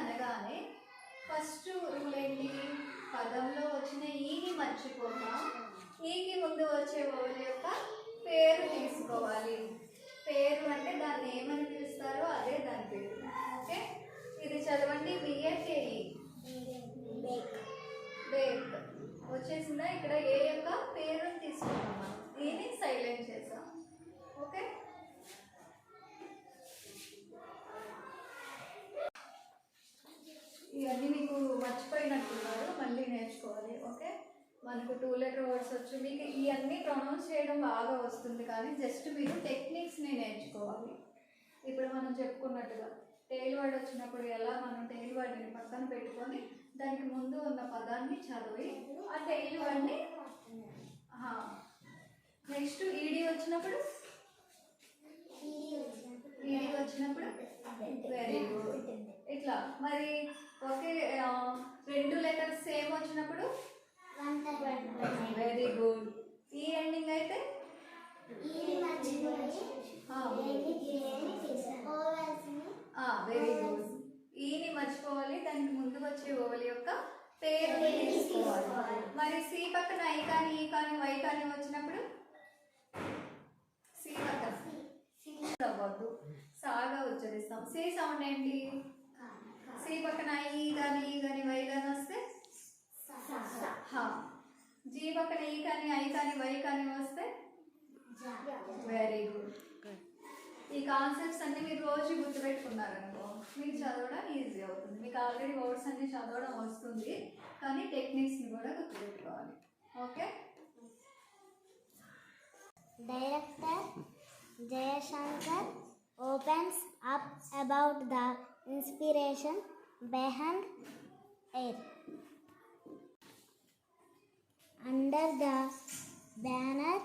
అనగానే first rule ఏంటి? పదంలో వచ్చిన ఈని మర్చిపోక ఈకి ముందు వచ్చే ఓవల్ యొక్క పేరు తీసుకోవాలి. పేరు అంటే దాన్ని ఏమని పిలుస్తారో అదే దాని పేరు. ఓకే, ఇది చదవండి. బిఏకేఈ బేక్ వచ్చేసిందా? ఇక్కడ ఏ యొక్క పేరుని తీసుకున్నాం మనం, ఈని సైలెంట్ చేసాం. ఓకే, ఇవన్నీ మీకు మర్చిపోయినట్టున్నారు, మళ్ళీ నేర్చుకోవాలి. ఓకే, మనకు 2 లెటర్ వర్డ్స్ వచ్చు, మీకు ఇవన్నీ ప్రొనౌన్స్ చేయడం బాగా వస్తుంది, కానీ జస్ట్ మీరు టెక్నిక్స్ని నేర్చుకోవాలి. ఇప్పుడు మనం చెప్పుకున్నట్టుగా టెయిల్ వర్డ్ వచ్చినప్పుడు ఎలా మనం టెయిల్ వర్డ్ని పక్కన పెట్టుకొని దానికి ముందు ఉన్న పదాన్ని చదివి ఆ టెయిల్ వర్డ్ని, నెక్స్ట్ ఈడీ వచ్చినప్పుడు వెరీ గుడ్. ఇట్లా మరి ఒకే 2 లెటర్స్ సేమ్ వచ్చినప్పుడు వెరీ గుడ్. ఈ ఎండింగ్ అయితే వెరీ గుడ్. ఈని మర్చిపోవాలి, దానికి ముందు వచ్చే ఓవల్ యొక్క పేరు తీసుకోవాలి. మరి సి పక్కన ఐ కానీ ఈ కానీ వై కానీ వచ్చినప్పుడు సి పక్కన అవ్వద్దు, సాగా ఉచ్చరిస్తాం. సి సౌండ్ ఏంటి? సి పక్కన ఈ కానీ ఈ కానీ వై కానీ వస్తే జీ పక్కన ఈ కానీ ఐ కానీ వై కానీ వస్తే వెరీ గుడ్. ఈ కాన్సెప్ట్స్ అన్ని మీరు రోజు గుర్తుపెట్టుకున్నారనుకో మీకు చదవడం ఈజీ అవుతుంది. మీకు ఆల్రెడీ వర్డ్స్ అన్ని చదవడం వస్తుంది, కానీ టెక్నిక్స్ని కూడా గుర్తుపెట్టుకోవాలి. Okay, Director Jayashankar opens up about the inspiration behind Air. Under the banner